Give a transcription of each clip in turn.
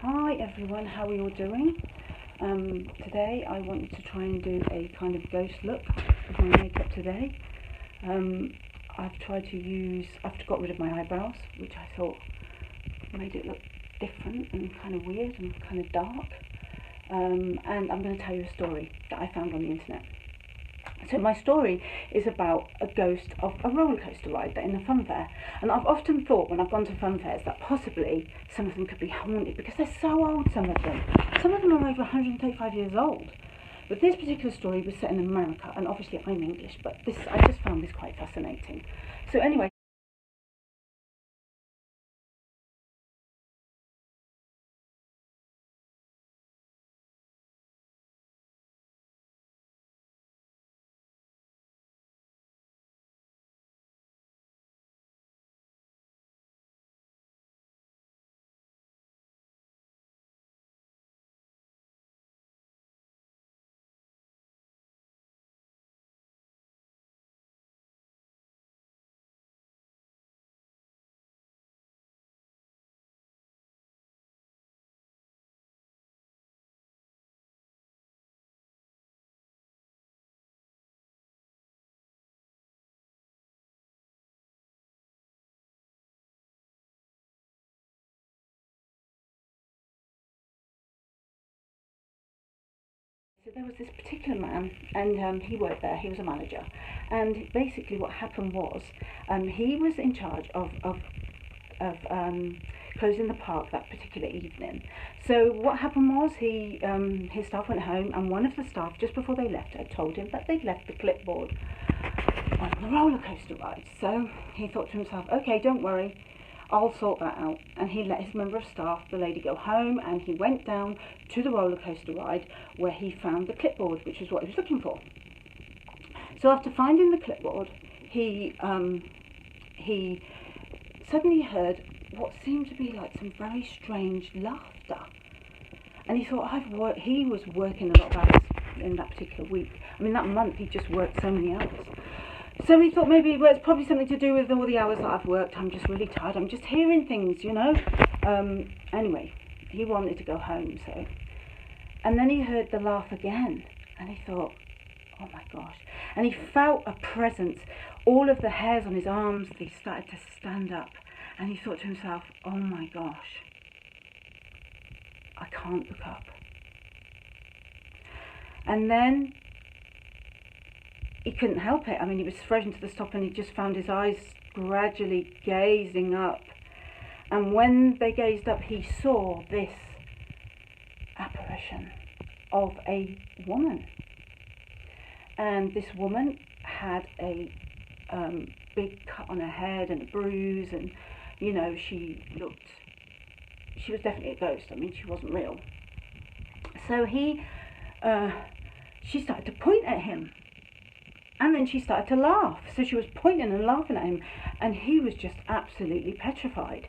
Hi everyone, how are you all doing? Today I wanted to try and do a kind of ghost look with my makeup today. I've got rid of my eyebrows, which I thought made it look different and kind of weird and kind of dark. And I'm going to tell you a story that I found on the internet. So my story is about a ghost of a roller coaster ride in a fun fair. And I've often thought when I've gone to fun fairs that possibly some of them could be haunted because they're so old, some of them. Some of them are over 135 years old. But this particular story was set in America, and obviously I'm English, but I just found this quite fascinating. So anyway, so there was this particular man, and he worked there. He was a manager, and basically what happened was, he was in charge of closing the park that particular evening. So what happened was his staff went home, and one of the staff, just before they left, had told him that they'd left the clipboard on the roller coaster ride. So he thought to himself, okay, don't worry, I'll sort that out. And he let his member of staff, the lady, go home, and he went down to the roller coaster ride where he found the clipboard, which is what he was looking for. So after finding the clipboard, he suddenly heard what seemed to be like some very strange laughter. And he thought, he was working a lot of hours in that particular week. I mean, that month he just worked so many hours. So he thought maybe it's probably something to do with all the hours that I've worked. I'm just really tired. I'm just hearing things, you know. Anyway, he wanted to go home. And then he heard the laugh again, and he thought, oh my gosh. And he felt a presence. All of the hairs on his arms, they started to stand up. And he thought to himself, oh my gosh, I can't look up. And then he couldn't help it. I mean, he was frozen to the stop, and he just found his eyes gradually gazing up. And when they gazed up, he saw this apparition of a woman. And this woman had a big cut on her head and a bruise, and, you know, she was definitely a ghost. I mean, she wasn't real. So she started to point at him. And then she started to laugh. So she was pointing and laughing at him, and he was just absolutely petrified.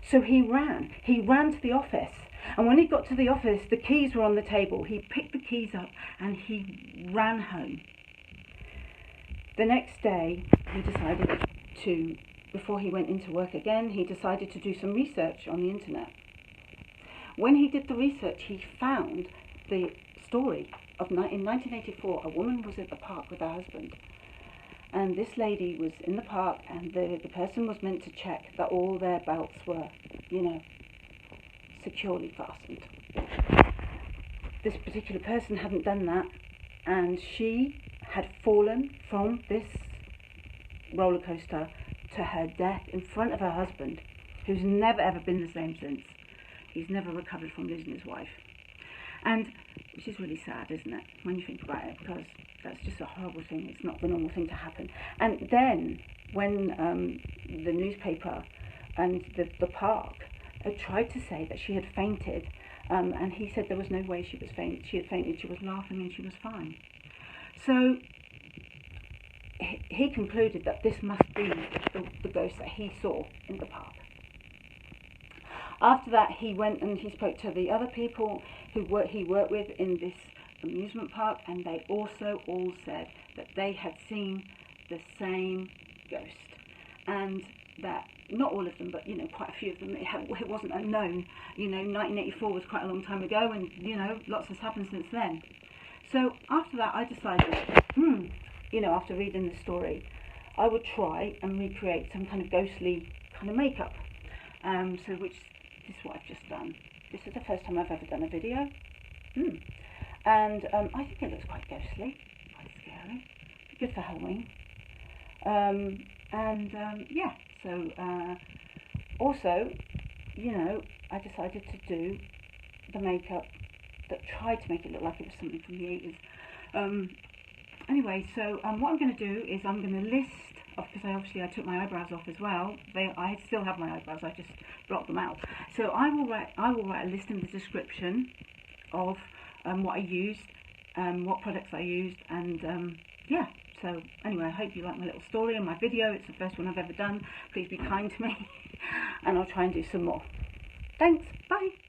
So he ran to the office. And when he got to the office, the keys were on the table. He picked the keys up and he ran home. The next day, he decided before he went into work again, he decided to do some research on the internet. When he did the research, he found the story of in 1984, a woman was at the park with her husband, and this lady was in the park, and the person was meant to check that all their belts were, you know, securely fastened. This particular person hadn't done that, and she had fallen from this roller coaster to her death in front of her husband, who's never ever been the same since. He's never recovered from losing his wife. And which is really sad, isn't it, when you think about it, because that's just a horrible thing. It's not the normal thing to happen. And then when the newspaper and the park had tried to say that she had fainted, and he said there was no way she had fainted, she was laughing and she was fine. So he concluded that this must be the ghost that he saw in the park. After that, he went and he spoke to the other people he worked with in this amusement park, and they also all said that they had seen the same ghost, and that not all of them, but you know, quite a few of them. It wasn't unknown. You know, 1984 was quite a long time ago, and you know, lots has happened since then. So after that, I decided, you know, after reading the story, I would try and recreate some kind of ghostly kind of makeup. So which this is what I've just done. This is the first time I've ever done a video. And I think it looks quite ghostly, quite scary, good for Halloween. Yeah, so also, you know, I decided to do the makeup that tried to make it look like it was something from the 80s. Anyway, so what I'm going to do is I'm going to list, because I took my eyebrows off as well. I still have my eyebrows, I just blocked them out. So I will write a list in the description of what I used, what products I used, and yeah. So anyway, I hope you like my little story and my video. It's the first one I've ever done. Please be kind to me, and I'll try and do some more. Thanks. Bye.